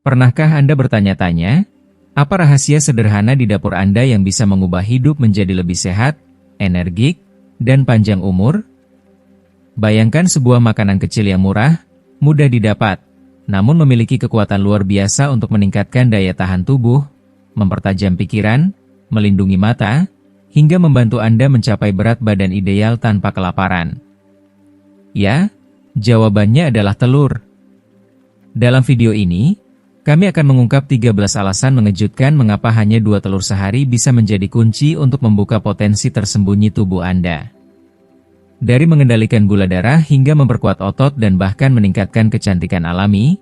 Pernahkah Anda bertanya-tanya, apa rahasia sederhana di dapur Anda yang bisa mengubah hidup menjadi lebih sehat, energik, dan panjang umur? Bayangkan sebuah makanan kecil yang murah, mudah didapat, namun memiliki kekuatan luar biasa untuk meningkatkan daya tahan tubuh, mempertajam pikiran, melindungi mata, hingga membantu Anda mencapai berat badan ideal tanpa kelaparan. Ya, jawabannya adalah telur. Dalam video ini, kami akan mengungkap 13 alasan mengejutkan mengapa hanya 2 telur sehari bisa menjadi kunci untuk membuka potensi tersembunyi tubuh Anda. Dari mengendalikan gula darah hingga memperkuat otot dan bahkan meningkatkan kecantikan alami,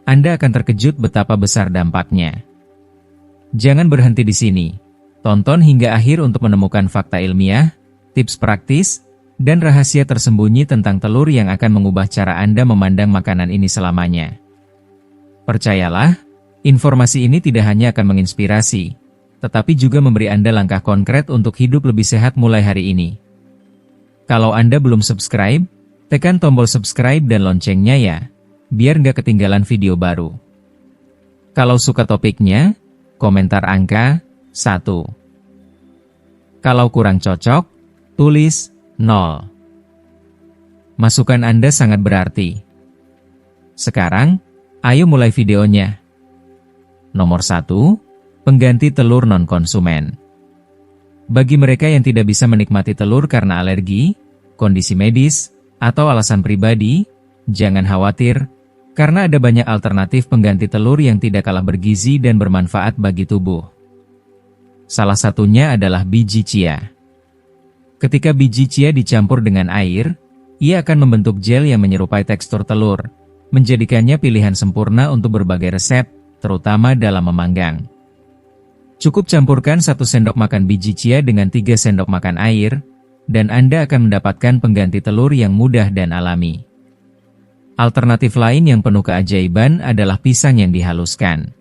Anda akan terkejut betapa besar dampaknya. Jangan berhenti di sini. Tonton hingga akhir untuk menemukan fakta ilmiah, tips praktis, dan rahasia tersembunyi tentang telur yang akan mengubah cara Anda memandang makanan ini selamanya. Percayalah, informasi ini tidak hanya akan menginspirasi, tetapi juga memberi Anda langkah konkret untuk hidup lebih sehat mulai hari ini. Kalau Anda belum subscribe, tekan tombol subscribe dan loncengnya ya, biar nggak ketinggalan video baru. Kalau suka topiknya, komentar angka 1. Kalau kurang cocok, tulis 0. Masukan Anda sangat berarti. Sekarang, ayo mulai videonya. Nomor 1, pengganti telur non-konsumen. Bagi mereka yang tidak bisa menikmati telur karena alergi, kondisi medis, atau alasan pribadi, jangan khawatir, karena ada banyak alternatif pengganti telur yang tidak kalah bergizi dan bermanfaat bagi tubuh. Salah satunya adalah biji chia. Ketika biji chia dicampur dengan air, ia akan membentuk gel yang menyerupai tekstur telur, menjadikannya pilihan sempurna untuk berbagai resep, terutama dalam memanggang. Cukup campurkan 1 sendok makan biji chia dengan 3 sendok makan air, dan Anda akan mendapatkan pengganti telur yang mudah dan alami. Alternatif lain yang penuh keajaiban adalah pisang yang dihaluskan.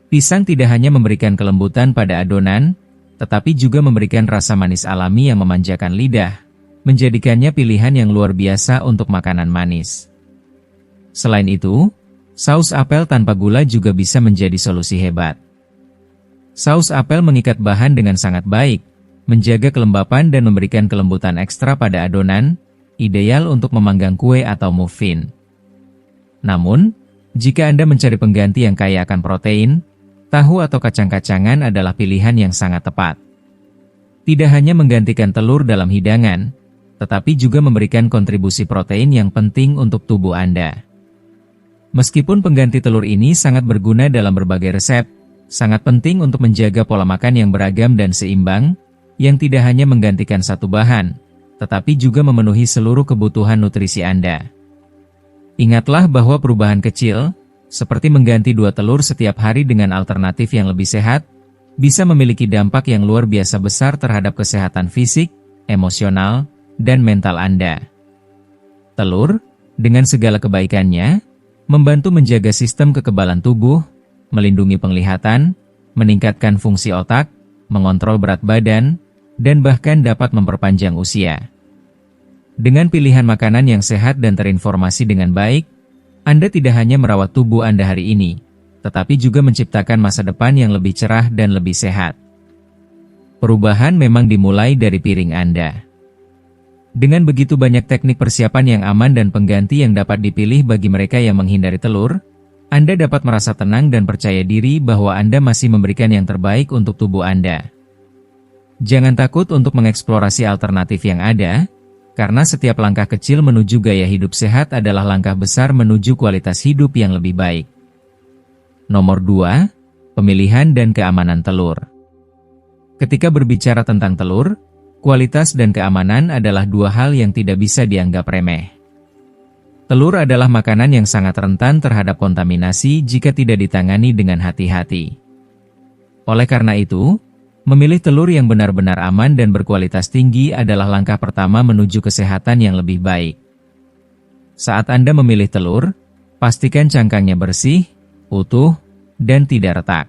Pisang tidak hanya memberikan kelembutan pada adonan, tetapi juga memberikan rasa manis alami yang memanjakan lidah, menjadikannya pilihan yang luar biasa untuk makanan manis. Selain itu, saus apel tanpa gula juga bisa menjadi solusi hebat. Saus apel mengikat bahan dengan sangat baik, menjaga kelembapan dan memberikan kelembutan ekstra pada adonan, ideal untuk memanggang kue atau muffin. Namun, jika Anda mencari pengganti yang kaya akan protein, tahu atau kacang-kacangan adalah pilihan yang sangat tepat. Tidak hanya menggantikan telur dalam hidangan, tetapi juga memberikan kontribusi protein yang penting untuk tubuh Anda. Meskipun pengganti telur ini sangat berguna dalam berbagai resep, sangat penting untuk menjaga pola makan yang beragam dan seimbang, yang tidak hanya menggantikan satu bahan, tetapi juga memenuhi seluruh kebutuhan nutrisi Anda. Ingatlah bahwa perubahan kecil, seperti mengganti 2 telur setiap hari dengan alternatif yang lebih sehat, bisa memiliki dampak yang luar biasa besar terhadap kesehatan fisik, emosional, dan mental Anda. Telur, dengan segala kebaikannya, membantu menjaga sistem kekebalan tubuh, melindungi penglihatan, meningkatkan fungsi otak, mengontrol berat badan, dan bahkan dapat memperpanjang usia. Dengan pilihan makanan yang sehat dan terinformasi dengan baik, Anda tidak hanya merawat tubuh Anda hari ini, tetapi juga menciptakan masa depan yang lebih cerah dan lebih sehat. Perubahan memang dimulai dari piring Anda. Dengan begitu banyak teknik persiapan yang aman dan pengganti yang dapat dipilih bagi mereka yang menghindari telur, Anda dapat merasa tenang dan percaya diri bahwa Anda masih memberikan yang terbaik untuk tubuh Anda. Jangan takut untuk mengeksplorasi alternatif yang ada, karena setiap langkah kecil menuju gaya hidup sehat adalah langkah besar menuju kualitas hidup yang lebih baik. Nomor 2, pemilihan dan keamanan telur. Ketika berbicara tentang telur, kualitas dan keamanan adalah 2 hal yang tidak bisa dianggap remeh. Telur adalah makanan yang sangat rentan terhadap kontaminasi jika tidak ditangani dengan hati-hati. Oleh karena itu, memilih telur yang benar-benar aman dan berkualitas tinggi adalah langkah pertama menuju kesehatan yang lebih baik. Saat Anda memilih telur, pastikan cangkangnya bersih, utuh, dan tidak retak.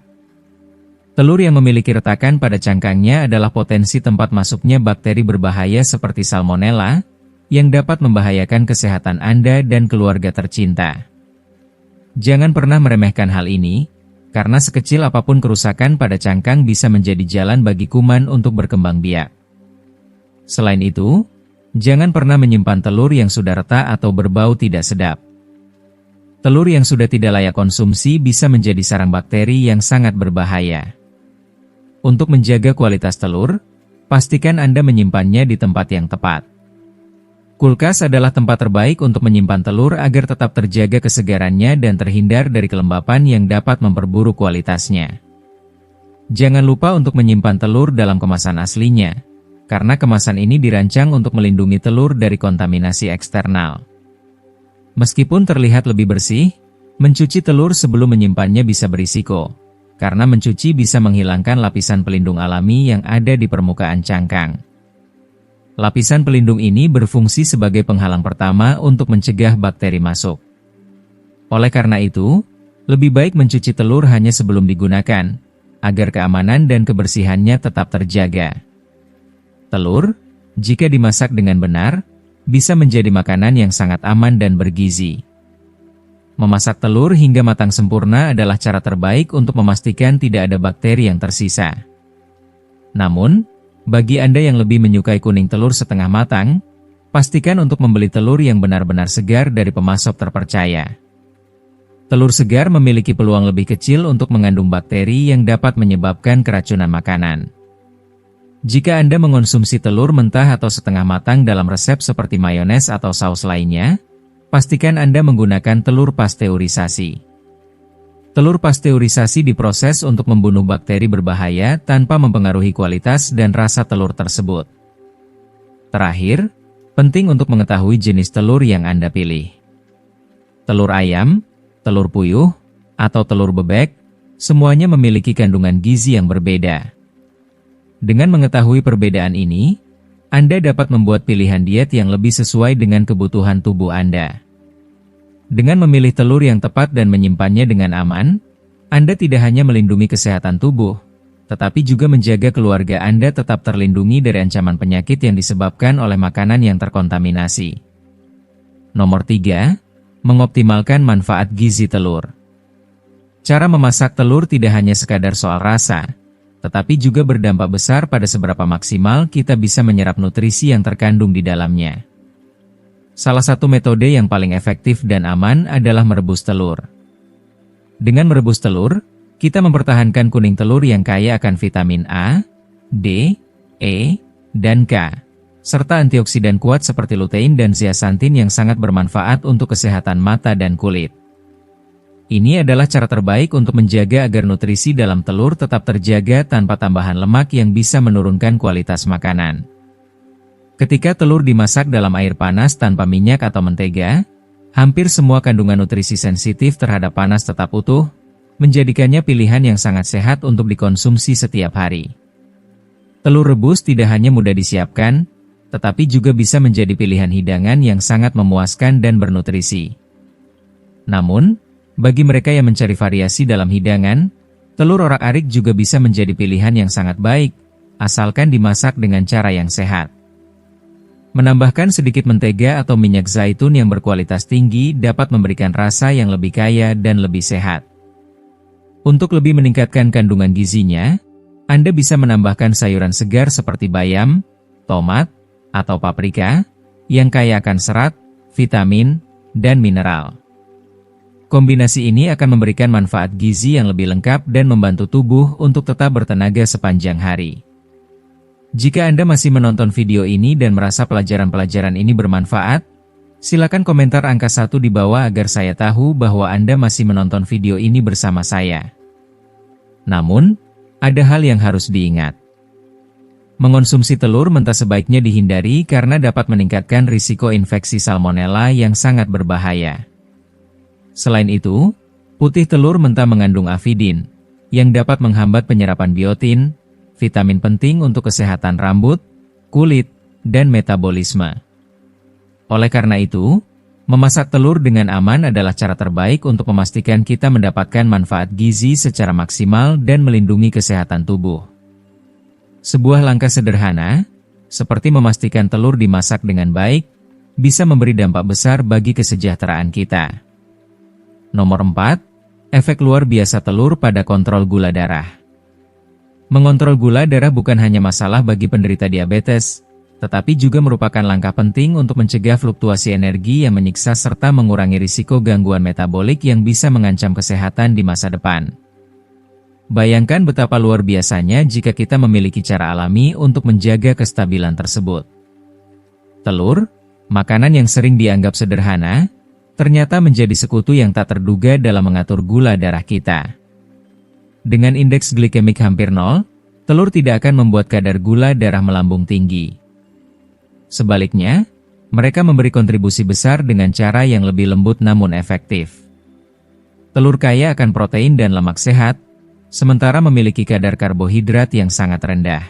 Telur yang memiliki retakan pada cangkangnya adalah potensi tempat masuknya bakteri berbahaya seperti Salmonella, yang dapat membahayakan kesehatan Anda dan keluarga tercinta. Jangan pernah meremehkan hal ini, karena sekecil apapun kerusakan pada cangkang bisa menjadi jalan bagi kuman untuk berkembang biak. Selain itu, jangan pernah menyimpan telur yang sudah retak atau berbau tidak sedap. Telur yang sudah tidak layak konsumsi bisa menjadi sarang bakteri yang sangat berbahaya. Untuk menjaga kualitas telur, pastikan Anda menyimpannya di tempat yang tepat. Kulkas adalah tempat terbaik untuk menyimpan telur agar tetap terjaga kesegarannya dan terhindar dari kelembapan yang dapat memperburuk kualitasnya. Jangan lupa untuk menyimpan telur dalam kemasan aslinya, karena kemasan ini dirancang untuk melindungi telur dari kontaminasi eksternal. Meskipun terlihat lebih bersih, mencuci telur sebelum menyimpannya bisa berisiko, karena mencuci bisa menghilangkan lapisan pelindung alami yang ada di permukaan cangkang. Lapisan pelindung ini berfungsi sebagai penghalang pertama untuk mencegah bakteri masuk. Oleh karena itu, lebih baik mencuci telur hanya sebelum digunakan, agar keamanan dan kebersihannya tetap terjaga. Telur, jika dimasak dengan benar, bisa menjadi makanan yang sangat aman dan bergizi. Memasak telur hingga matang sempurna adalah cara terbaik untuk memastikan tidak ada bakteri yang tersisa. Namun, bagi Anda yang lebih menyukai kuning telur setengah matang, pastikan untuk membeli telur yang benar-benar segar dari pemasok terpercaya. Telur segar memiliki peluang lebih kecil untuk mengandung bakteri yang dapat menyebabkan keracunan makanan. Jika Anda mengonsumsi telur mentah atau setengah matang dalam resep seperti mayones atau saus lainnya, pastikan Anda menggunakan telur pasteurisasi. Telur pasteurisasi diproses untuk membunuh bakteri berbahaya tanpa mempengaruhi kualitas dan rasa telur tersebut. Terakhir, penting untuk mengetahui jenis telur yang Anda pilih. Telur ayam, telur puyuh, atau telur bebek, semuanya memiliki kandungan gizi yang berbeda. Dengan mengetahui perbedaan ini, Anda dapat membuat pilihan diet yang lebih sesuai dengan kebutuhan tubuh Anda. Dengan memilih telur yang tepat dan menyimpannya dengan aman, Anda tidak hanya melindungi kesehatan tubuh, tetapi juga menjaga keluarga Anda tetap terlindungi dari ancaman penyakit yang disebabkan oleh makanan yang terkontaminasi. Nomor 3. Mengoptimalkan manfaat gizi telur. Cara memasak telur tidak hanya sekadar soal rasa, tetapi juga berdampak besar pada seberapa maksimal kita bisa menyerap nutrisi yang terkandung di dalamnya. Salah satu metode yang paling efektif dan aman adalah merebus telur. Dengan merebus telur, kita mempertahankan kuning telur yang kaya akan vitamin A, D, E, dan K, serta antioksidan kuat seperti lutein dan zeaxanthin yang sangat bermanfaat untuk kesehatan mata dan kulit. Ini adalah cara terbaik untuk menjaga agar nutrisi dalam telur tetap terjaga tanpa tambahan lemak yang bisa menurunkan kualitas makanan. Ketika telur dimasak dalam air panas tanpa minyak atau mentega, hampir semua kandungan nutrisi sensitif terhadap panas tetap utuh, menjadikannya pilihan yang sangat sehat untuk dikonsumsi setiap hari. Telur rebus tidak hanya mudah disiapkan, tetapi juga bisa menjadi pilihan hidangan yang sangat memuaskan dan bernutrisi. Namun, bagi mereka yang mencari variasi dalam hidangan, telur orak-arik juga bisa menjadi pilihan yang sangat baik, asalkan dimasak dengan cara yang sehat. Menambahkan sedikit mentega atau minyak zaitun yang berkualitas tinggi dapat memberikan rasa yang lebih kaya dan lebih sehat. Untuk lebih meningkatkan kandungan gizinya, Anda bisa menambahkan sayuran segar seperti bayam, tomat, atau paprika, yang kaya akan serat, vitamin, dan mineral. Kombinasi ini akan memberikan manfaat gizi yang lebih lengkap dan membantu tubuh untuk tetap bertenaga sepanjang hari. Jika Anda masih menonton video ini dan merasa pelajaran-pelajaran ini bermanfaat, silakan komentar angka 1 di bawah agar saya tahu bahwa Anda masih menonton video ini bersama saya. Namun, ada hal yang harus diingat. Mengonsumsi telur mentah sebaiknya dihindari karena dapat meningkatkan risiko infeksi salmonella yang sangat berbahaya. Selain itu, putih telur mentah mengandung avidin, yang dapat menghambat penyerapan biotin, vitamin penting untuk kesehatan rambut, kulit, dan metabolisme. Oleh karena itu, memasak telur dengan aman adalah cara terbaik untuk memastikan kita mendapatkan manfaat gizi secara maksimal dan melindungi kesehatan tubuh. Sebuah langkah sederhana, seperti memastikan telur dimasak dengan baik, bisa memberi dampak besar bagi kesejahteraan kita. Nomor 4. Efek luar biasa telur pada kontrol gula darah. Mengontrol gula darah bukan hanya masalah bagi penderita diabetes, tetapi juga merupakan langkah penting untuk mencegah fluktuasi energi yang menyiksa serta mengurangi risiko gangguan metabolik yang bisa mengancam kesehatan di masa depan. Bayangkan betapa luar biasanya jika kita memiliki cara alami untuk menjaga kestabilan tersebut. Telur, makanan yang sering dianggap sederhana, ternyata menjadi sekutu yang tak terduga dalam mengatur gula darah kita. Dengan indeks glikemik hampir nol, telur tidak akan membuat kadar gula darah melambung tinggi. Sebaliknya, mereka memberi kontribusi besar dengan cara yang lebih lembut namun efektif. Telur kaya akan protein dan lemak sehat, sementara memiliki kadar karbohidrat yang sangat rendah.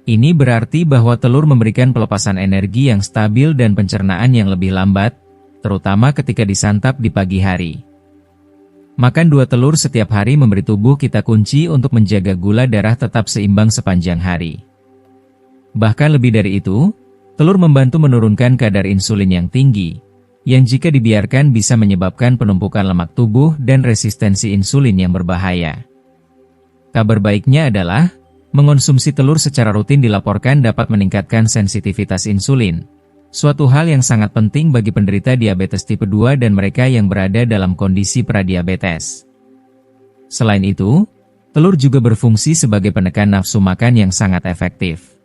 Ini berarti bahwa telur memberikan pelepasan energi yang stabil dan pencernaan yang lebih lambat, terutama ketika disantap di pagi hari. Makan 2 telur setiap hari memberi tubuh kita kunci untuk menjaga gula darah tetap seimbang sepanjang hari. Bahkan lebih dari itu, telur membantu menurunkan kadar insulin yang tinggi, yang jika dibiarkan bisa menyebabkan penumpukan lemak tubuh dan resistensi insulin yang berbahaya. Kabar baiknya adalah, mengonsumsi telur secara rutin dilaporkan dapat meningkatkan sensitivitas insulin, suatu hal yang sangat penting bagi penderita diabetes tipe 2 dan mereka yang berada dalam kondisi pradiabetes. Selain itu, telur juga berfungsi sebagai penekan nafsu makan yang sangat efektif.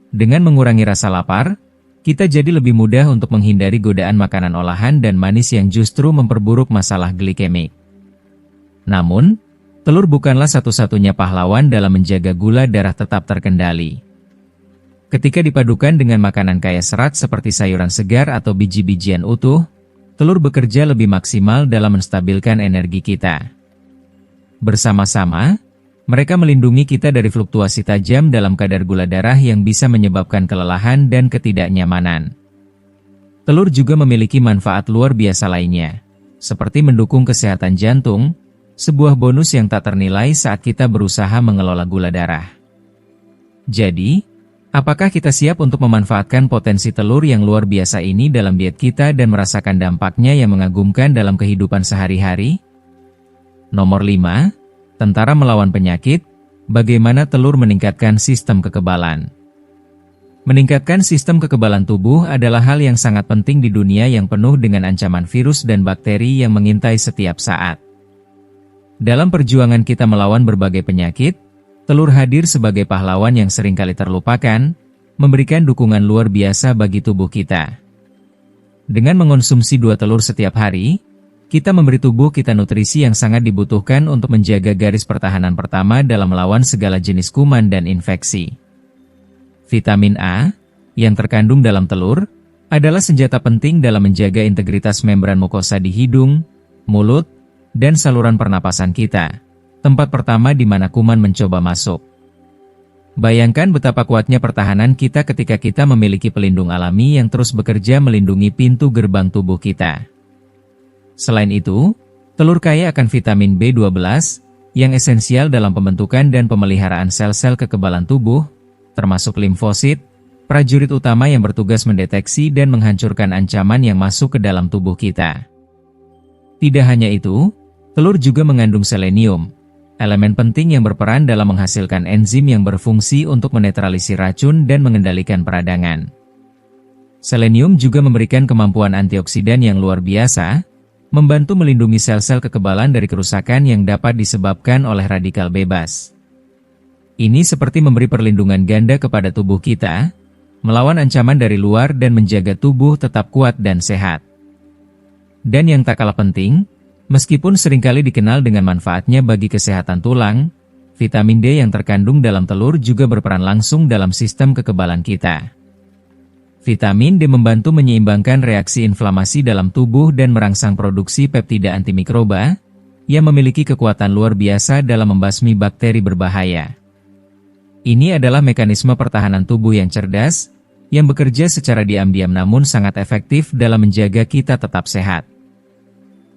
Dengan mengurangi rasa lapar, kita jadi lebih mudah untuk menghindari godaan makanan olahan dan manis yang justru memperburuk masalah glikemik. Namun, telur bukanlah satu-satunya pahlawan dalam menjaga gula darah tetap terkendali. Ketika dipadukan dengan makanan kaya serat seperti sayuran segar atau biji-bijian utuh, telur bekerja lebih maksimal dalam menstabilkan energi kita. Bersama-sama, mereka melindungi kita dari fluktuasi tajam dalam kadar gula darah yang bisa menyebabkan kelelahan dan ketidaknyamanan. Telur juga memiliki manfaat luar biasa lainnya, seperti mendukung kesehatan jantung, sebuah bonus yang tak ternilai saat kita berusaha mengelola gula darah. Jadi, apakah kita siap untuk memanfaatkan potensi telur yang luar biasa ini dalam diet kita dan merasakan dampaknya yang mengagumkan dalam kehidupan sehari-hari? Nomor 5. Tentara melawan penyakit, bagaimana telur meningkatkan sistem kekebalan. Meningkatkan sistem kekebalan tubuh adalah hal yang sangat penting di dunia yang penuh dengan ancaman virus dan bakteri yang mengintai setiap saat. Dalam perjuangan kita melawan berbagai penyakit, telur hadir sebagai pahlawan yang seringkali terlupakan, memberikan dukungan luar biasa bagi tubuh kita. Dengan mengonsumsi 2 telur setiap hari, kita memberi tubuh kita nutrisi yang sangat dibutuhkan untuk menjaga garis pertahanan pertama dalam melawan segala jenis kuman dan infeksi. Vitamin A, yang terkandung dalam telur, adalah senjata penting dalam menjaga integritas membran mukosa di hidung, mulut, dan saluran pernapasan kita, tempat pertama di mana kuman mencoba masuk. Bayangkan betapa kuatnya pertahanan kita ketika kita memiliki pelindung alami yang terus bekerja melindungi pintu gerbang tubuh kita. Selain itu, telur kaya akan vitamin B12, yang esensial dalam pembentukan dan pemeliharaan sel-sel kekebalan tubuh, termasuk limfosit, prajurit utama yang bertugas mendeteksi dan menghancurkan ancaman yang masuk ke dalam tubuh kita. Tidak hanya itu, telur juga mengandung selenium, elemen penting yang berperan dalam menghasilkan enzim yang berfungsi untuk menetralisir racun dan mengendalikan peradangan. Selenium juga memberikan kemampuan antioksidan yang luar biasa, membantu melindungi sel-sel kekebalan dari kerusakan yang dapat disebabkan oleh radikal bebas. Ini seperti memberi perlindungan ganda kepada tubuh kita, melawan ancaman dari luar dan menjaga tubuh tetap kuat dan sehat. Dan yang tak kalah penting, meskipun seringkali dikenal dengan manfaatnya bagi kesehatan tulang, vitamin D yang terkandung dalam telur juga berperan langsung dalam sistem kekebalan kita. Vitamin D membantu menyeimbangkan reaksi inflamasi dalam tubuh dan merangsang produksi peptida antimikroba, yang memiliki kekuatan luar biasa dalam membasmi bakteri berbahaya. Ini adalah mekanisme pertahanan tubuh yang cerdas, yang bekerja secara diam-diam namun sangat efektif dalam menjaga kita tetap sehat.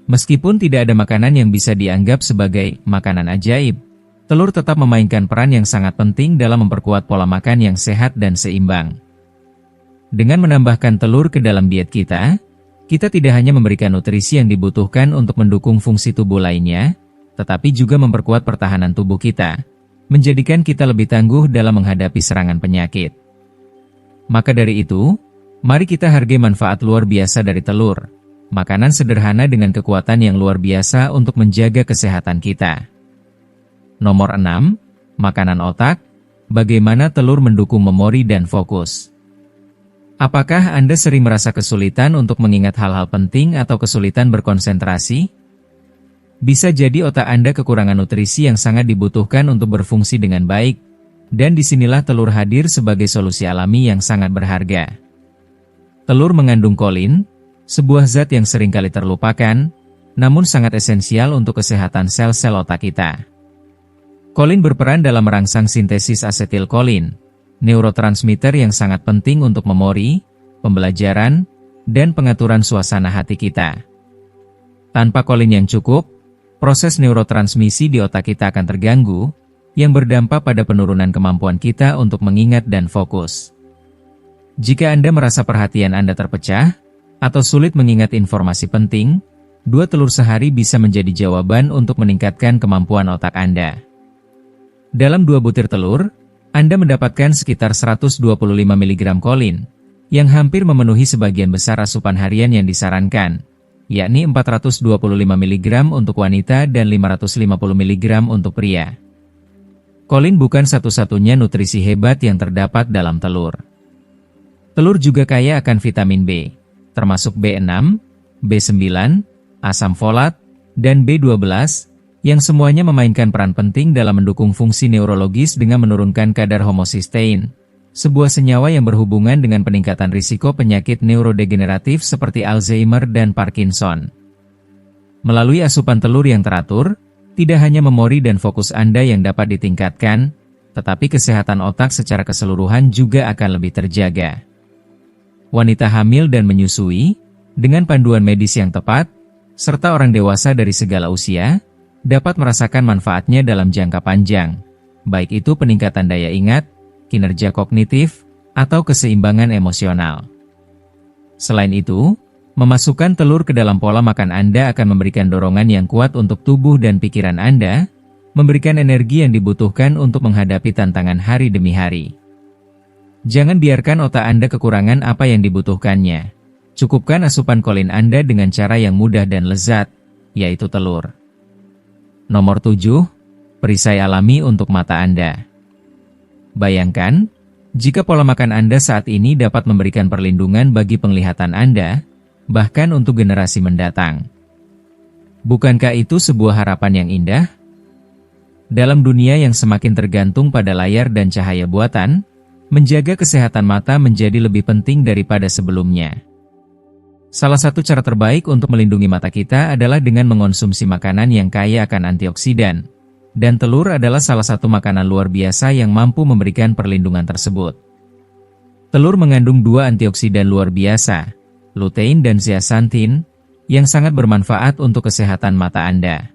Meskipun tidak ada makanan yang bisa dianggap sebagai makanan ajaib, telur tetap memainkan peran yang sangat penting dalam memperkuat pola makan yang sehat dan seimbang. Dengan menambahkan telur ke dalam diet kita, Kita tidak hanya memberikan nutrisi yang dibutuhkan untuk mendukung fungsi tubuh lainnya, tetapi juga memperkuat pertahanan tubuh kita, menjadikan kita lebih tangguh dalam menghadapi serangan penyakit. Maka dari itu, mari kita hargai manfaat luar biasa dari telur, makanan sederhana dengan kekuatan yang luar biasa untuk menjaga kesehatan kita. Nomor 6, makanan otak. Bagaimana telur mendukung memori dan fokus? Apakah Anda sering merasa kesulitan untuk mengingat hal-hal penting atau kesulitan berkonsentrasi? Bisa jadi otak Anda kekurangan nutrisi yang sangat dibutuhkan untuk berfungsi dengan baik, dan disinilah telur hadir sebagai solusi alami yang sangat berharga. Telur mengandung kolin, sebuah zat yang seringkali terlupakan, namun sangat esensial untuk kesehatan sel-sel otak kita. Kolin berperan dalam merangsang sintesis asetilkolin, neurotransmitter yang sangat penting untuk memori, pembelajaran, dan pengaturan suasana hati kita. Tanpa kolin yang cukup, proses neurotransmisi di otak kita akan terganggu, yang berdampak pada penurunan kemampuan kita untuk mengingat dan fokus. Jika Anda merasa perhatian Anda terpecah, atau sulit mengingat informasi penting, 2 telur sehari bisa menjadi jawaban untuk meningkatkan kemampuan otak Anda. Dalam 2 butir telur, Anda mendapatkan sekitar 125 mg kolin, yang hampir memenuhi sebagian besar asupan harian yang disarankan, yakni 425 mg untuk wanita dan 550 mg untuk pria. Kolin bukan satu-satunya nutrisi hebat yang terdapat dalam telur. Telur juga kaya akan vitamin B, termasuk B6, B9, asam folat, dan B12, yang semuanya memainkan peran penting dalam mendukung fungsi neurologis dengan menurunkan kadar homocysteine, sebuah senyawa yang berhubungan dengan peningkatan risiko penyakit neurodegeneratif seperti Alzheimer dan Parkinson. Melalui asupan telur yang teratur, tidak hanya memori dan fokus Anda yang dapat ditingkatkan, tetapi kesehatan otak secara keseluruhan juga akan lebih terjaga. Wanita hamil dan menyusui, dengan panduan medis yang tepat, serta orang dewasa dari segala usia, dapat merasakan manfaatnya dalam jangka panjang, baik itu peningkatan daya ingat, kinerja kognitif, atau keseimbangan emosional. Selain itu, memasukkan telur ke dalam pola makan Anda akan memberikan dorongan yang kuat untuk tubuh dan pikiran Anda, memberikan energi yang dibutuhkan untuk menghadapi tantangan hari demi hari. Jangan biarkan otak Anda kekurangan apa yang dibutuhkannya. Cukupkan asupan kolin Anda dengan cara yang mudah dan lezat, yaitu telur. Nomor 7, perisai alami untuk mata Anda. Bayangkan, jika pola makan Anda saat ini dapat memberikan perlindungan bagi penglihatan Anda, bahkan untuk generasi mendatang. Bukankah itu sebuah harapan yang indah? Dalam dunia yang semakin tergantung pada layar dan cahaya buatan, menjaga kesehatan mata menjadi lebih penting daripada sebelumnya. Salah satu cara terbaik untuk melindungi mata kita adalah dengan mengonsumsi makanan yang kaya akan antioksidan, dan telur adalah salah satu makanan luar biasa yang mampu memberikan perlindungan tersebut. Telur mengandung 2 antioksidan luar biasa, lutein dan zeaxanthin, yang sangat bermanfaat untuk kesehatan mata Anda.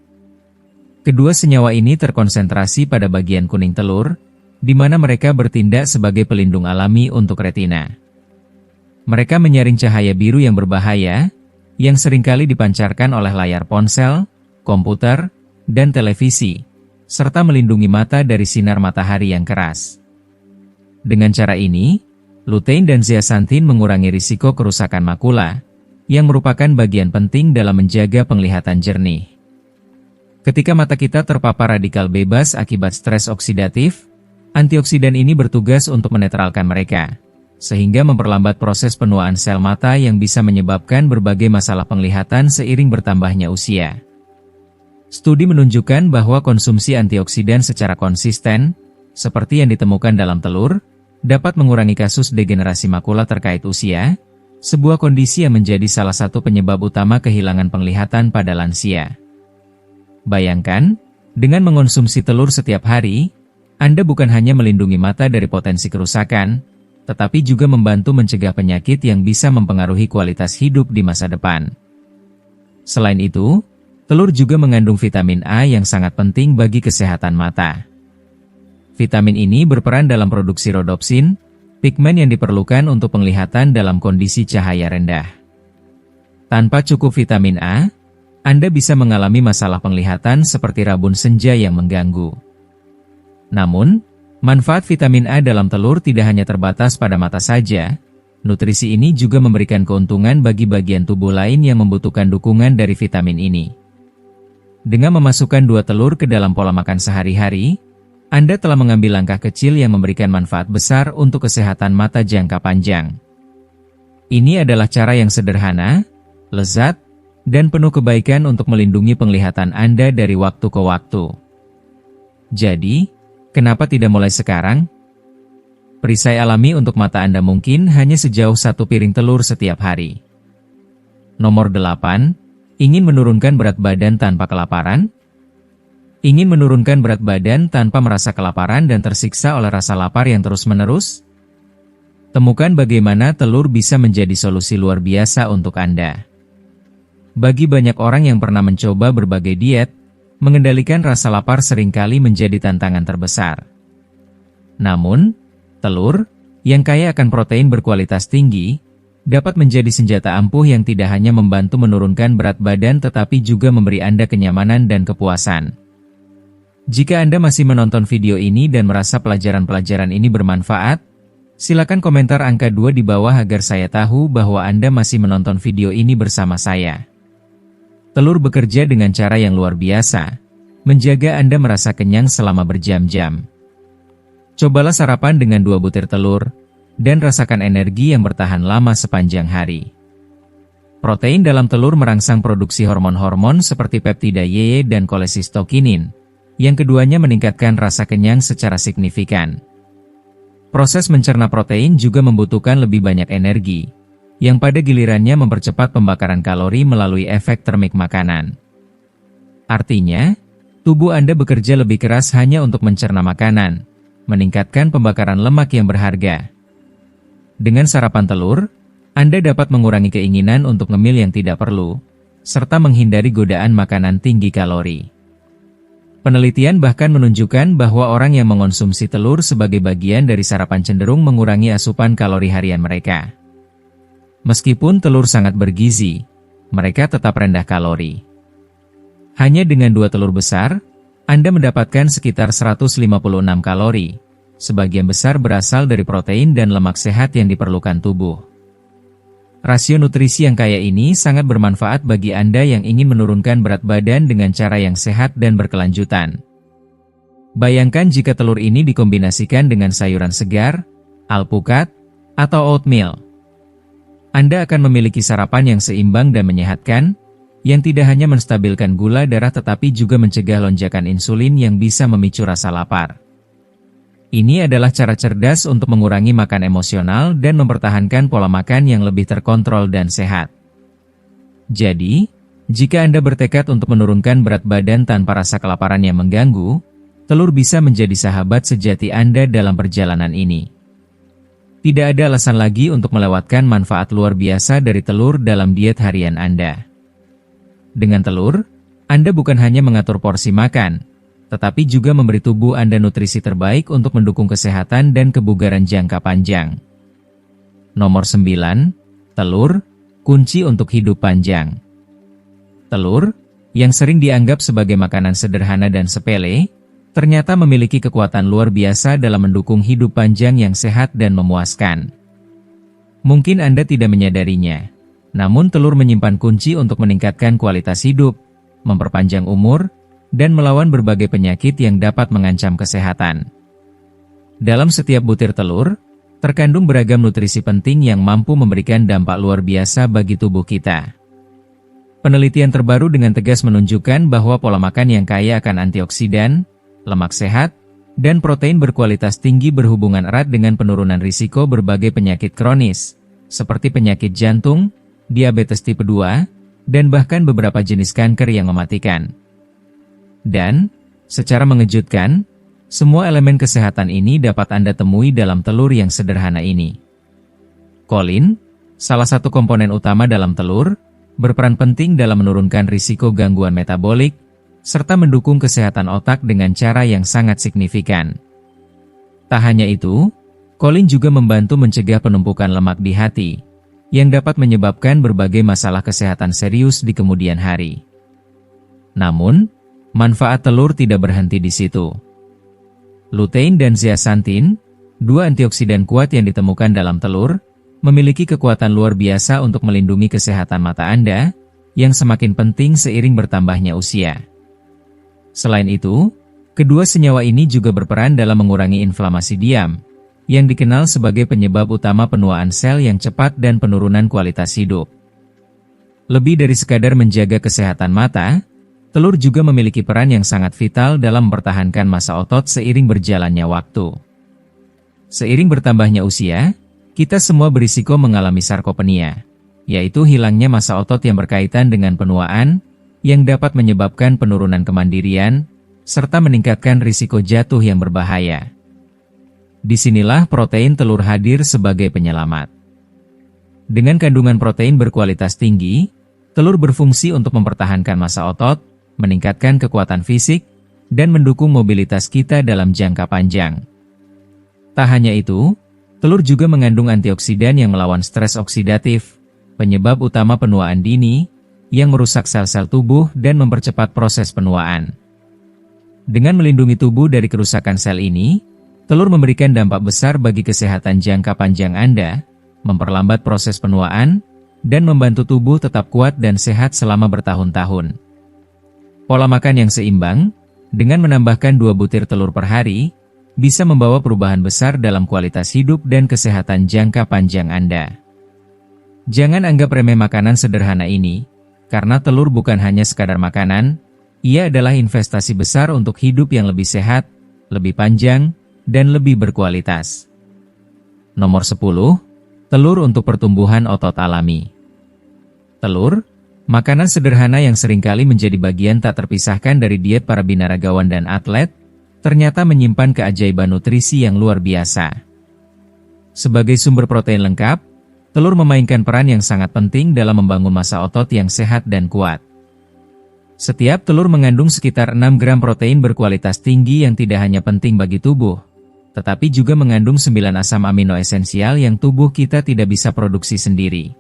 Kedua senyawa ini terkonsentrasi pada bagian kuning telur, di mana mereka bertindak sebagai pelindung alami untuk retina. Mereka menyaring cahaya biru yang berbahaya, yang seringkali dipancarkan oleh layar ponsel, komputer, dan televisi, serta melindungi mata dari sinar matahari yang keras. Dengan cara ini, lutein dan zeaxanthin mengurangi risiko kerusakan makula, yang merupakan bagian penting dalam menjaga penglihatan jernih. Ketika mata kita terpapar radikal bebas akibat stres oksidatif, antioksidan ini bertugas untuk menetralkan mereka, sehingga memperlambat proses penuaan sel mata yang bisa menyebabkan berbagai masalah penglihatan seiring bertambahnya usia. Studi menunjukkan bahwa konsumsi antioksidan secara konsisten, seperti yang ditemukan dalam telur, dapat mengurangi kasus degenerasi makula terkait usia, sebuah kondisi yang menjadi salah satu penyebab utama kehilangan penglihatan pada lansia. Bayangkan, dengan mengonsumsi telur setiap hari, Anda bukan hanya melindungi mata dari potensi kerusakan, tetapi juga membantu mencegah penyakit yang bisa mempengaruhi kualitas hidup di masa depan. Selain itu, telur juga mengandung vitamin A yang sangat penting bagi kesehatan mata. Vitamin ini berperan dalam produksi rodopsin, pigmen yang diperlukan untuk penglihatan dalam kondisi cahaya rendah. Tanpa cukup vitamin A, Anda bisa mengalami masalah penglihatan seperti rabun senja yang mengganggu. Namun, manfaat vitamin A dalam telur tidak hanya terbatas pada mata saja. Nutrisi ini juga memberikan keuntungan bagi bagian tubuh lain yang membutuhkan dukungan dari vitamin ini. Dengan memasukkan 2 telur ke dalam pola makan sehari-hari, Anda telah mengambil langkah kecil yang memberikan manfaat besar untuk kesehatan mata jangka panjang. Ini adalah cara yang sederhana, lezat, dan penuh kebaikan untuk melindungi penglihatan Anda dari waktu ke waktu. Jadi, kenapa tidak mulai sekarang? Perisai alami untuk mata Anda mungkin hanya sejauh 1 piring telur setiap hari. Nomor 8. Ingin menurunkan berat badan tanpa kelaparan? Ingin menurunkan berat badan tanpa merasa kelaparan dan tersiksa oleh rasa lapar yang terus-menerus? Temukan bagaimana telur bisa menjadi solusi luar biasa untuk Anda. Bagi banyak orang yang pernah mencoba berbagai diet, mengendalikan rasa lapar seringkali menjadi tantangan terbesar. Namun, telur, yang kaya akan protein berkualitas tinggi, dapat menjadi senjata ampuh yang tidak hanya membantu menurunkan berat badan tetapi juga memberi Anda kenyamanan dan kepuasan. Jika Anda masih menonton video ini dan merasa pelajaran-pelajaran ini bermanfaat, silakan komentar angka 2 di bawah agar saya tahu bahwa Anda masih menonton video ini bersama saya. Telur bekerja dengan cara yang luar biasa, menjaga Anda merasa kenyang selama berjam-jam. Cobalah sarapan dengan 2 butir telur, dan rasakan energi yang bertahan lama sepanjang hari. Protein dalam telur merangsang produksi hormon-hormon seperti peptida Y dan kolesistokinin, yang keduanya meningkatkan rasa kenyang secara signifikan. Proses mencerna protein juga membutuhkan lebih banyak energi, yang pada gilirannya mempercepat pembakaran kalori melalui efek termik makanan. Artinya, tubuh Anda bekerja lebih keras hanya untuk mencerna makanan, meningkatkan pembakaran lemak yang berharga. Dengan sarapan telur, Anda dapat mengurangi keinginan untuk ngemil yang tidak perlu, serta menghindari godaan makanan tinggi kalori. Penelitian bahkan menunjukkan bahwa orang yang mengonsumsi telur sebagai bagian dari sarapan cenderung mengurangi asupan kalori harian mereka. Meskipun telur sangat bergizi, mereka tetap rendah kalori. Hanya dengan 2 telur besar, Anda mendapatkan sekitar 156 kalori. Sebagian besar berasal dari protein dan lemak sehat yang diperlukan tubuh. Rasio nutrisi yang kaya ini sangat bermanfaat bagi Anda yang ingin menurunkan berat badan dengan cara yang sehat dan berkelanjutan. Bayangkan jika telur ini dikombinasikan dengan sayuran segar, alpukat, atau oatmeal. Anda akan memiliki sarapan yang seimbang dan menyehatkan, yang tidak hanya menstabilkan gula darah tetapi juga mencegah lonjakan insulin yang bisa memicu rasa lapar. Ini adalah cara cerdas untuk mengurangi makan emosional dan mempertahankan pola makan yang lebih terkontrol dan sehat. Jadi, jika Anda bertekad untuk menurunkan berat badan tanpa rasa kelaparan yang mengganggu, telur bisa menjadi sahabat sejati Anda dalam perjalanan ini. Tidak ada alasan lagi untuk melewatkan manfaat luar biasa dari telur dalam diet harian Anda. Dengan telur, Anda bukan hanya mengatur porsi makan, tetapi juga memberi tubuh Anda nutrisi terbaik untuk mendukung kesehatan dan kebugaran jangka panjang. Nomor 9. Telur, kunci untuk hidup panjang. Telur, yang sering dianggap sebagai makanan sederhana dan sepele, ternyata memiliki kekuatan luar biasa dalam mendukung hidup panjang yang sehat dan memuaskan. Mungkin Anda tidak menyadarinya, namun telur menyimpan kunci untuk meningkatkan kualitas hidup, memperpanjang umur, dan melawan berbagai penyakit yang dapat mengancam kesehatan. Dalam setiap butir telur, terkandung beragam nutrisi penting yang mampu memberikan dampak luar biasa bagi tubuh kita. Penelitian terbaru dengan tegas menunjukkan bahwa pola makan yang kaya akan antioksidan, lemak sehat, dan protein berkualitas tinggi berhubungan erat dengan penurunan risiko berbagai penyakit kronis, seperti penyakit jantung, diabetes tipe 2, dan bahkan beberapa jenis kanker yang mematikan. Dan, secara mengejutkan, semua elemen kesehatan ini dapat Anda temui dalam telur yang sederhana ini. Kolin, salah satu komponen utama dalam telur, berperan penting dalam menurunkan risiko gangguan metabolik, serta mendukung kesehatan otak dengan cara yang sangat signifikan. Tak hanya itu, kolin juga membantu mencegah penumpukan lemak di hati, yang dapat menyebabkan berbagai masalah kesehatan serius di kemudian hari. Namun, manfaat telur tidak berhenti di situ. Lutein dan zeaxanthin, dua antioksidan kuat yang ditemukan dalam telur, memiliki kekuatan luar biasa untuk melindungi kesehatan mata Anda, yang semakin penting seiring bertambahnya usia. Selain itu, kedua senyawa ini juga berperan dalam mengurangi inflamasi diam, yang dikenal sebagai penyebab utama penuaan sel yang cepat dan penurunan kualitas hidup. Lebih dari sekadar menjaga kesehatan mata, telur juga memiliki peran yang sangat vital dalam mempertahankan massa otot seiring berjalannya waktu. Seiring bertambahnya usia, kita semua berisiko mengalami sarkopenia, yaitu hilangnya massa otot yang berkaitan dengan penuaan, yang dapat menyebabkan penurunan kemandirian, serta meningkatkan risiko jatuh yang berbahaya. Disinilah protein telur hadir sebagai penyelamat. Dengan kandungan protein berkualitas tinggi, telur berfungsi untuk mempertahankan massa otot, meningkatkan kekuatan fisik, dan mendukung mobilitas kita dalam jangka panjang. Tak hanya itu, telur juga mengandung antioksidan yang melawan stres oksidatif, penyebab utama penuaan dini, yang merusak sel-sel tubuh dan mempercepat proses penuaan. Dengan melindungi tubuh dari kerusakan sel ini, telur memberikan dampak besar bagi kesehatan jangka panjang Anda, memperlambat proses penuaan, dan membantu tubuh tetap kuat dan sehat selama bertahun-tahun. Pola makan yang seimbang, dengan menambahkan 2 butir telur per hari, bisa membawa perubahan besar dalam kualitas hidup dan kesehatan jangka panjang Anda. Jangan anggap remeh makanan sederhana ini, karena telur bukan hanya sekadar makanan, ia adalah investasi besar untuk hidup yang lebih sehat, lebih panjang, dan lebih berkualitas. Nomor 10, telur untuk pertumbuhan otot alami. Telur, makanan sederhana yang seringkali menjadi bagian tak terpisahkan dari diet para binaragawan dan atlet, ternyata menyimpan keajaiban nutrisi yang luar biasa. Sebagai sumber protein lengkap, telur memainkan peran yang sangat penting dalam membangun massa otot yang sehat dan kuat. Setiap telur mengandung sekitar 6 gram protein berkualitas tinggi yang tidak hanya penting bagi tubuh, tetapi juga mengandung 9 asam amino esensial yang tubuh kita tidak bisa produksi sendiri.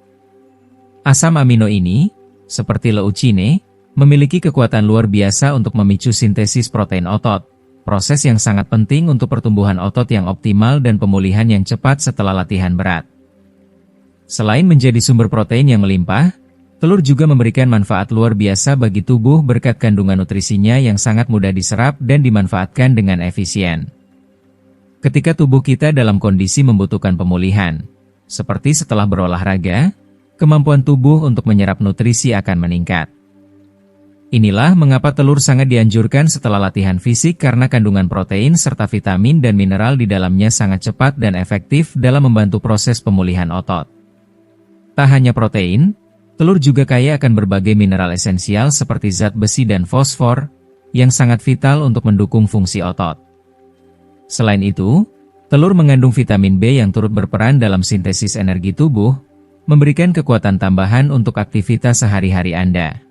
Asam amino ini, seperti leucine, memiliki kekuatan luar biasa untuk memicu sintesis protein otot, proses yang sangat penting untuk pertumbuhan otot yang optimal dan pemulihan yang cepat setelah latihan berat. Selain menjadi sumber protein yang melimpah, telur juga memberikan manfaat luar biasa bagi tubuh berkat kandungan nutrisinya yang sangat mudah diserap dan dimanfaatkan dengan efisien. Ketika tubuh kita dalam kondisi membutuhkan pemulihan, seperti setelah berolahraga, kemampuan tubuh untuk menyerap nutrisi akan meningkat. Inilah mengapa telur sangat dianjurkan setelah latihan fisik karena kandungan protein serta vitamin dan mineral di dalamnya sangat cepat dan efektif dalam membantu proses pemulihan otot. Tak hanya protein, telur juga kaya akan berbagai mineral esensial seperti zat besi dan fosfor, yang sangat vital untuk mendukung fungsi otot. Selain itu, telur mengandung vitamin B yang turut berperan dalam sintesis energi tubuh, memberikan kekuatan tambahan untuk aktivitas sehari-hari Anda.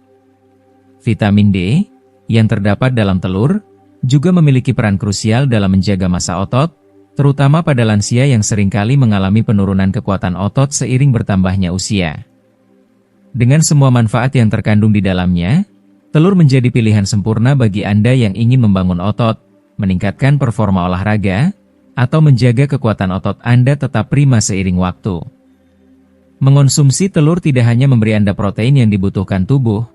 Vitamin D, yang terdapat dalam telur, juga memiliki peran krusial dalam menjaga massa otot, terutama pada lansia yang seringkali mengalami penurunan kekuatan otot seiring bertambahnya usia. Dengan semua manfaat yang terkandung di dalamnya, telur menjadi pilihan sempurna bagi Anda yang ingin membangun otot, meningkatkan performa olahraga, atau menjaga kekuatan otot Anda tetap prima seiring waktu. Mengonsumsi telur tidak hanya memberi Anda protein yang dibutuhkan tubuh,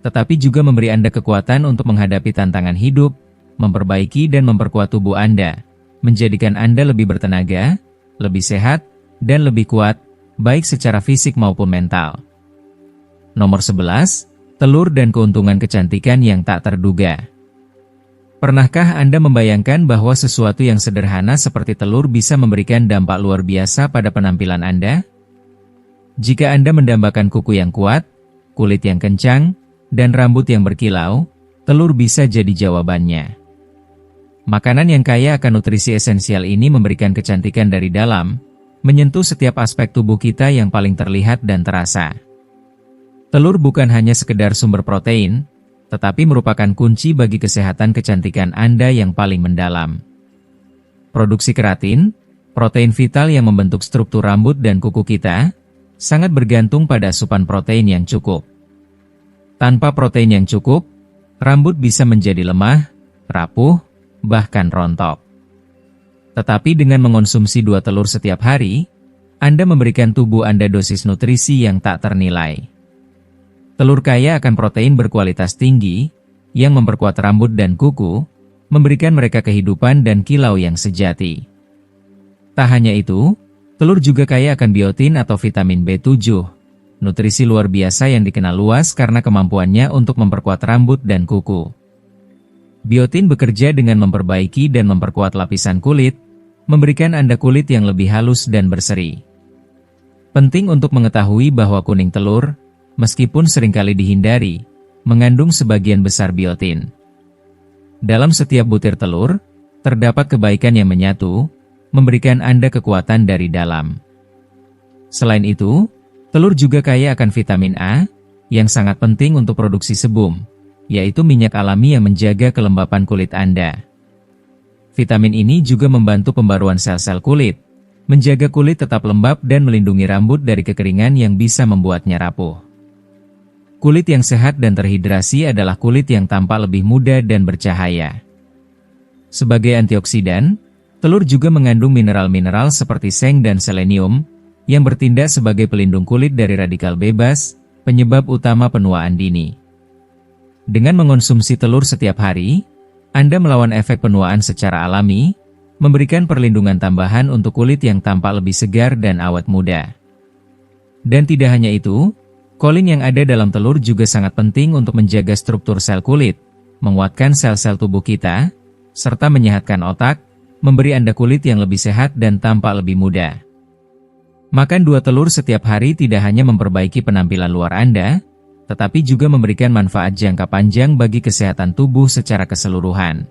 tetapi juga memberi Anda kekuatan untuk menghadapi tantangan hidup, memperbaiki dan memperkuat tubuh Anda, menjadikan Anda lebih bertenaga, lebih sehat, dan lebih kuat, baik secara fisik maupun mental. Nomor 11, telur dan keuntungan kecantikan yang tak terduga. Pernahkah Anda membayangkan bahwa sesuatu yang sederhana seperti telur bisa memberikan dampak luar biasa pada penampilan Anda? Jika Anda mendambakan kuku yang kuat, kulit yang kencang, dan rambut yang berkilau, telur bisa jadi jawabannya. Makanan yang kaya akan nutrisi esensial ini memberikan kecantikan dari dalam, menyentuh setiap aspek tubuh kita yang paling terlihat dan terasa. Telur bukan hanya sekedar sumber protein, tetapi merupakan kunci bagi kesehatan kecantikan Anda yang paling mendalam. Produksi keratin, protein vital yang membentuk struktur rambut dan kuku kita, sangat bergantung pada asupan protein yang cukup. Tanpa protein yang cukup, rambut bisa menjadi lemah, rapuh, bahkan rontok. Tetapi dengan mengonsumsi 2 telur setiap hari, Anda memberikan tubuh Anda dosis nutrisi yang tak ternilai. Telur kaya akan protein berkualitas tinggi, yang memperkuat rambut dan kuku, memberikan mereka kehidupan dan kilau yang sejati. Tak hanya itu, telur juga kaya akan biotin atau vitamin B7, nutrisi luar biasa yang dikenal luas karena kemampuannya untuk memperkuat rambut dan kuku. Biotin bekerja dengan memperbaiki dan memperkuat lapisan kulit, memberikan Anda kulit yang lebih halus dan berseri. Penting untuk mengetahui bahwa kuning telur, meskipun seringkali dihindari, mengandung sebagian besar biotin. Dalam setiap butir telur, terdapat kebaikan yang menyatu, memberikan Anda kekuatan dari dalam. Selain itu, telur juga kaya akan vitamin A, yang sangat penting untuk produksi sebum, yaitu minyak alami yang menjaga kelembapan kulit Anda. Vitamin ini juga membantu pembaruan sel-sel kulit, menjaga kulit tetap lembab dan melindungi rambut dari kekeringan yang bisa membuatnya rapuh. Kulit yang sehat dan terhidrasi adalah kulit yang tampak lebih muda dan bercahaya. Sebagai antioksidan, telur juga mengandung mineral-mineral seperti seng dan selenium, yang bertindak sebagai pelindung kulit dari radikal bebas, penyebab utama penuaan dini. Dengan mengonsumsi telur setiap hari, Anda melawan efek penuaan secara alami, memberikan perlindungan tambahan untuk kulit yang tampak lebih segar dan awet muda. Dan tidak hanya itu, kolin yang ada dalam telur juga sangat penting untuk menjaga struktur sel kulit, menguatkan sel-sel tubuh kita, serta menyehatkan otak, memberi Anda kulit yang lebih sehat dan tampak lebih muda. Makan 2 telur setiap hari tidak hanya memperbaiki penampilan luar Anda, tetapi juga memberikan manfaat jangka panjang bagi kesehatan tubuh secara keseluruhan.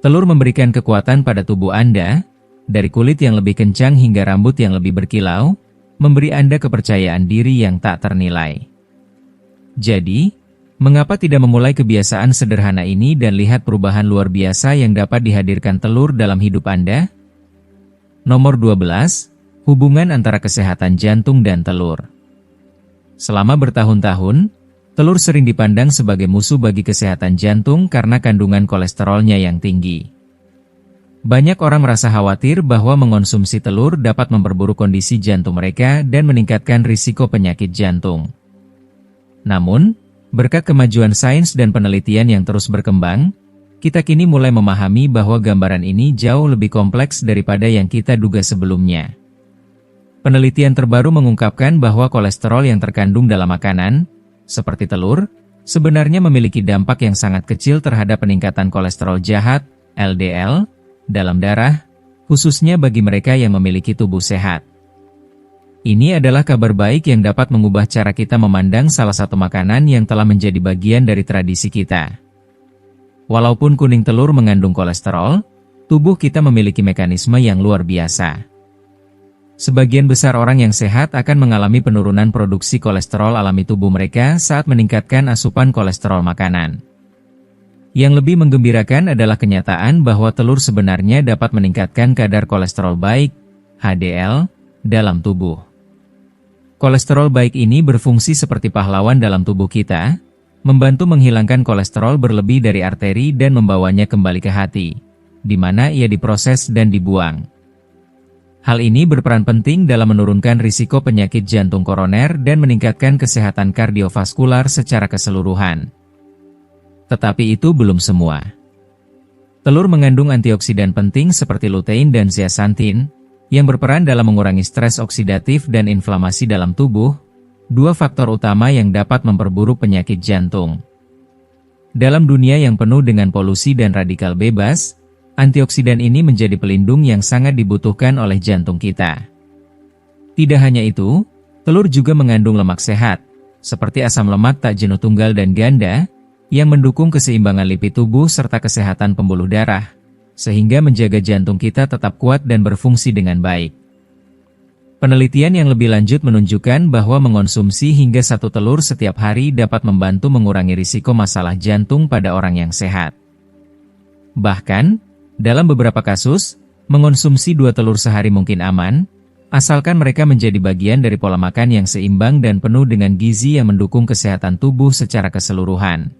Telur memberikan kekuatan pada tubuh Anda, dari kulit yang lebih kencang hingga rambut yang lebih berkilau, memberi Anda kepercayaan diri yang tak ternilai. Jadi, mengapa tidak memulai kebiasaan sederhana ini dan lihat perubahan luar biasa yang dapat dihadirkan telur dalam hidup Anda? Nomor 12, hubungan antara kesehatan jantung dan telur. Selama bertahun-tahun, telur sering dipandang sebagai musuh bagi kesehatan jantung karena kandungan kolesterolnya yang tinggi. Banyak orang merasa khawatir bahwa mengonsumsi telur dapat memperburuk kondisi jantung mereka dan meningkatkan risiko penyakit jantung. Namun, berkat kemajuan sains dan penelitian yang terus berkembang, kita kini mulai memahami bahwa gambaran ini jauh lebih kompleks daripada yang kita duga sebelumnya. Penelitian terbaru mengungkapkan bahwa kolesterol yang terkandung dalam makanan, seperti telur, sebenarnya memiliki dampak yang sangat kecil terhadap peningkatan kolesterol jahat, LDL, dalam darah, khususnya bagi mereka yang memiliki tubuh sehat. Ini adalah kabar baik yang dapat mengubah cara kita memandang salah satu makanan yang telah menjadi bagian dari tradisi kita. Walaupun kuning telur mengandung kolesterol, tubuh kita memiliki mekanisme yang luar biasa. Sebagian besar orang yang sehat akan mengalami penurunan produksi kolesterol alami tubuh mereka saat meningkatkan asupan kolesterol makanan. Yang lebih menggembirakan adalah kenyataan bahwa telur sebenarnya dapat meningkatkan kadar kolesterol baik, HDL, dalam tubuh. Kolesterol baik ini berfungsi seperti pahlawan dalam tubuh kita, membantu menghilangkan kolesterol berlebih dari arteri dan membawanya kembali ke hati, di mana ia diproses dan dibuang. Hal ini berperan penting dalam menurunkan risiko penyakit jantung koroner dan meningkatkan kesehatan kardiovaskular secara keseluruhan. Tetapi itu belum semua. Telur mengandung antioksidan penting seperti lutein dan zeaxanthin, yang berperan dalam mengurangi stres oksidatif dan inflamasi dalam tubuh, 2 faktor utama yang dapat memperburuk penyakit jantung. Dalam dunia yang penuh dengan polusi dan radikal bebas, antioksidan ini menjadi pelindung yang sangat dibutuhkan oleh jantung kita. Tidak hanya itu, telur juga mengandung lemak sehat, seperti asam lemak tak jenuh tunggal dan ganda, yang mendukung keseimbangan lipid tubuh serta kesehatan pembuluh darah, sehingga menjaga jantung kita tetap kuat dan berfungsi dengan baik. Penelitian yang lebih lanjut menunjukkan bahwa mengonsumsi hingga 1 telur setiap hari dapat membantu mengurangi risiko masalah jantung pada orang yang sehat. Bahkan, dalam beberapa kasus, mengonsumsi 2 telur sehari mungkin aman, asalkan mereka menjadi bagian dari pola makan yang seimbang dan penuh dengan gizi yang mendukung kesehatan tubuh secara keseluruhan.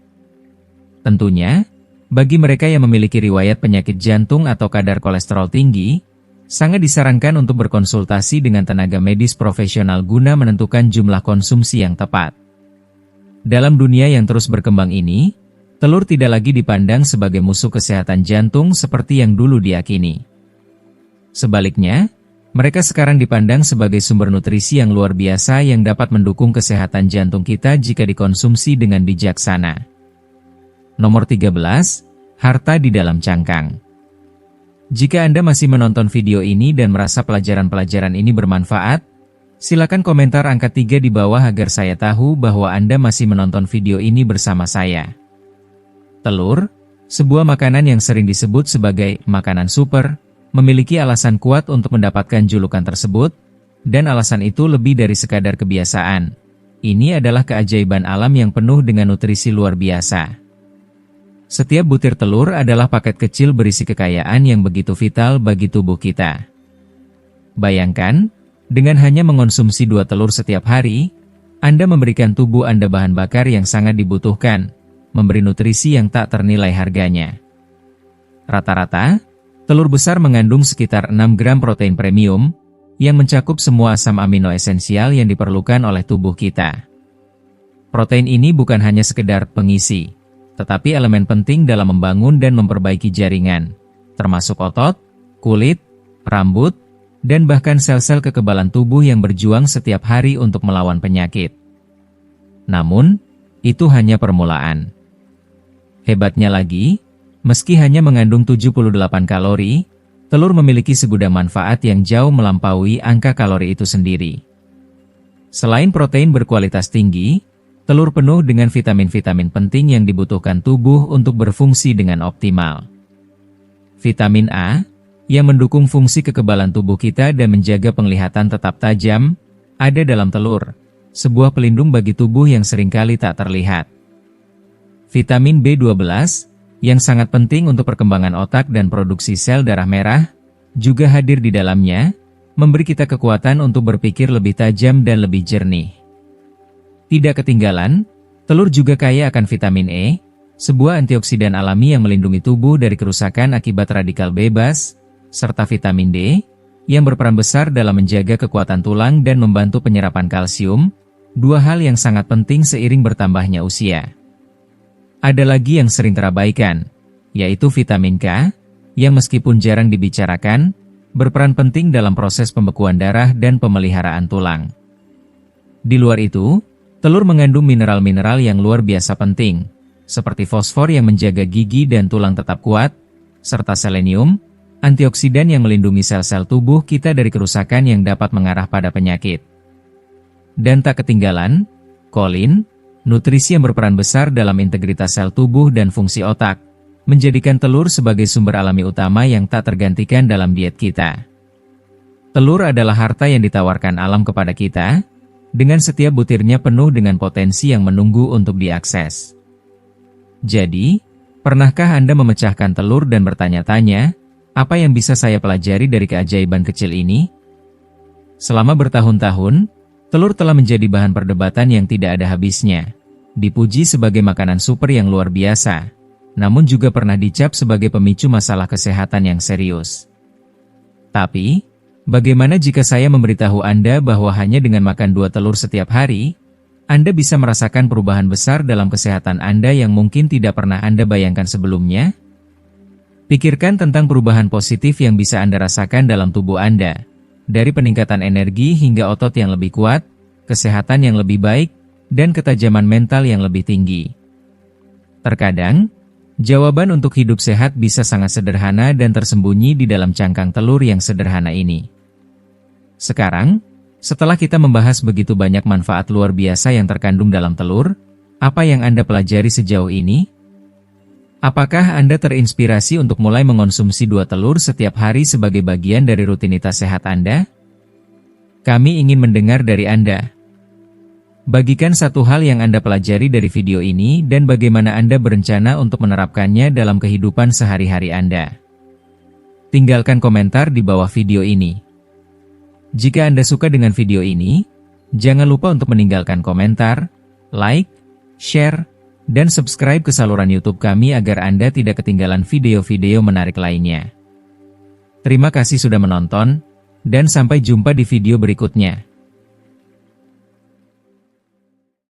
Tentunya, bagi mereka yang memiliki riwayat penyakit jantung atau kadar kolesterol tinggi, sangat disarankan untuk berkonsultasi dengan tenaga medis profesional guna menentukan jumlah konsumsi yang tepat. Dalam dunia yang terus berkembang ini, telur tidak lagi dipandang sebagai musuh kesehatan jantung seperti yang dulu diyakini. Sebaliknya, mereka sekarang dipandang sebagai sumber nutrisi yang luar biasa yang dapat mendukung kesehatan jantung kita jika dikonsumsi dengan bijaksana. Nomor 13, harta di dalam cangkang. Jika Anda masih menonton video ini dan merasa pelajaran-pelajaran ini bermanfaat, silakan komentar angka 3 di bawah agar saya tahu bahwa Anda masih menonton video ini bersama saya. Telur, sebuah makanan yang sering disebut sebagai makanan super, memiliki alasan kuat untuk mendapatkan julukan tersebut, dan alasan itu lebih dari sekadar kebiasaan. Ini adalah keajaiban alam yang penuh dengan nutrisi luar biasa. Setiap butir telur adalah paket kecil berisi kekayaan yang begitu vital bagi tubuh kita. Bayangkan, dengan hanya mengonsumsi 2 telur setiap hari, Anda memberikan tubuh Anda bahan bakar yang sangat dibutuhkan, memberi nutrisi yang tak ternilai harganya. Rata-rata, telur besar mengandung sekitar 6 gram protein premium, yang mencakup semua asam amino esensial yang diperlukan oleh tubuh kita. Protein ini bukan hanya sekedar pengisi, tetapi elemen penting dalam membangun dan memperbaiki jaringan, termasuk otot, kulit, rambut, dan bahkan sel-sel kekebalan tubuh yang berjuang setiap hari untuk melawan penyakit. Namun, itu hanya permulaan. Hebatnya lagi, meski hanya mengandung 78 kalori, telur memiliki segudang manfaat yang jauh melampaui angka kalori itu sendiri. Selain protein berkualitas tinggi, telur penuh dengan vitamin-vitamin penting yang dibutuhkan tubuh untuk berfungsi dengan optimal. Vitamin A, yang mendukung fungsi kekebalan tubuh kita dan menjaga penglihatan tetap tajam, ada dalam telur, sebuah pelindung bagi tubuh yang seringkali tak terlihat. Vitamin B12, yang sangat penting untuk perkembangan otak dan produksi sel darah merah, juga hadir di dalamnya, memberi kita kekuatan untuk berpikir lebih tajam dan lebih jernih. Tidak ketinggalan, telur juga kaya akan vitamin E, sebuah antioksidan alami yang melindungi tubuh dari kerusakan akibat radikal bebas, serta vitamin D, yang berperan besar dalam menjaga kekuatan tulang dan membantu penyerapan kalsium, 2 hal yang sangat penting seiring bertambahnya usia. Ada lagi yang sering terabaikan, yaitu vitamin K, yang meskipun jarang dibicarakan, berperan penting dalam proses pembekuan darah dan pemeliharaan tulang. Di luar itu, telur mengandung mineral-mineral yang luar biasa penting, seperti fosfor yang menjaga gigi dan tulang tetap kuat, serta selenium, antioksidan yang melindungi sel-sel tubuh kita dari kerusakan yang dapat mengarah pada penyakit. Dan tak ketinggalan, kolin, nutrisi yang berperan besar dalam integritas sel tubuh dan fungsi otak, menjadikan telur sebagai sumber alami utama yang tak tergantikan dalam diet kita. Telur adalah harta yang ditawarkan alam kepada kita, dengan setiap butirnya penuh dengan potensi yang menunggu untuk diakses. Jadi, pernahkah Anda memecahkan telur dan bertanya-tanya, apa yang bisa saya pelajari dari keajaiban kecil ini? Selama bertahun-tahun, telur telah menjadi bahan perdebatan yang tidak ada habisnya. Dipuji sebagai makanan super yang luar biasa, namun juga pernah dicap sebagai pemicu masalah kesehatan yang serius. Tapi, bagaimana jika saya memberitahu Anda bahwa hanya dengan makan 2 telur setiap hari, Anda bisa merasakan perubahan besar dalam kesehatan Anda yang mungkin tidak pernah Anda bayangkan sebelumnya? Pikirkan tentang perubahan positif yang bisa Anda rasakan dalam tubuh Anda, dari peningkatan energi hingga otot yang lebih kuat, kesehatan yang lebih baik, dan ketajaman mental yang lebih tinggi. Terkadang, jawaban untuk hidup sehat bisa sangat sederhana dan tersembunyi di dalam cangkang telur yang sederhana ini. Sekarang, setelah kita membahas begitu banyak manfaat luar biasa yang terkandung dalam telur, apa yang Anda pelajari sejauh ini? Apakah Anda terinspirasi untuk mulai mengonsumsi 2 telur setiap hari sebagai bagian dari rutinitas sehat Anda? Kami ingin mendengar dari Anda. Bagikan satu hal yang Anda pelajari dari video ini dan bagaimana Anda berencana untuk menerapkannya dalam kehidupan sehari-hari Anda. Tinggalkan komentar di bawah video ini. Jika Anda suka dengan video ini, jangan lupa untuk meninggalkan komentar, like, share, dan subscribe ke saluran YouTube kami agar Anda tidak ketinggalan video-video menarik lainnya. Terima kasih sudah menonton, dan sampai jumpa di video berikutnya.